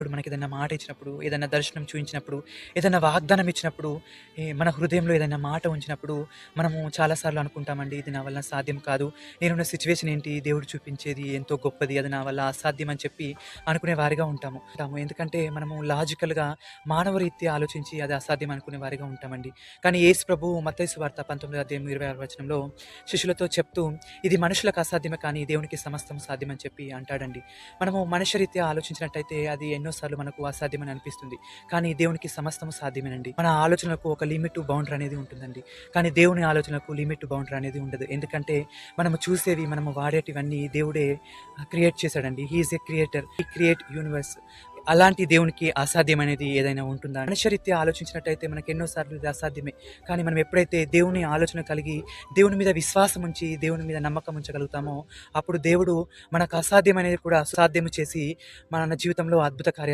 దేవుడు మనకేదైనా మాట ఇచ్చినప్పుడు, ఏదైనా దర్శనం చూయించినప్పుడు, ఏదైనా వాగ్దానం ఇచ్చినప్పుడు, మన హృదయంలో ఏదైనా మాట ఉంచినప్పుడు, మనము చాలా సార్లు అనుకుంటామండి, ఇది నా వల్ల సాధ్యం కాదు. నేనున్న సిట్యుయేషన్ ఏంటి? దేవుడు చూపించేది ఎంతో గొప్పది. అది నా వల్ల అసాధ్యం అని చెప్పి అనుకునే వారిగా ఉంటాము. ఎందుకంటే మనము లాజికల్‌గా మానవ రీత్యా ఆలోచించి అది అసాధ్యం అనుకునే వారిగా ఉంటామండి. కానీ యేసు ప్రభువు మత్తయి సువార్త 19 అధ్యాయం 26 వచనంలో శిష్యులతో చెప్తూ, ఇది మనుషులకు అసాధ్యమే కానీ దేవునికి సమస్తం సాధ్యమని చెప్పి అంటాడండి. మనము మనుష్యరీత్యా ఆలోచించినట్టయితే అది ఎన్నో సార్లు మనకు అసాధ్యమని అనిపిస్తుంది. కానీ దేవునికి సమస్తము సాధ్యమేనండి. మన ఆలోచనలకు ఒక లిమిట్, బౌండరీ అనేది ఉంటుందండి. కానీ దేవుని ఆలోచనలకు లిమిట్, బౌండరీ అనేది ఉండదు. ఎందుకంటే మనము చూసేవి, మనము వాడేటివన్నీ దేవుడే క్రియేట్ చేశాడండి. He is a creator. He create universe. అలాంటి దేవునికి అసాధ్యమనేది ఏదైనా ఉంటుందా? మనుష్యరీత్యా ఆలోచించినట్టయితే మనకు ఎన్నో సార్లు ఇది అసాధ్యమే. కానీ మనం ఎప్పుడైతే దేవుని ఆలోచన కలిగి, దేవుని మీద విశ్వాసం ఉంచి, దేవుని మీద నమ్మకం ఉంచగలుగుతామో, అప్పుడు దేవుడు మనకు అసాధ్యమనేది కూడా సాధ్యం చేసి మన జీవితంలో అద్భుత కార్యాలు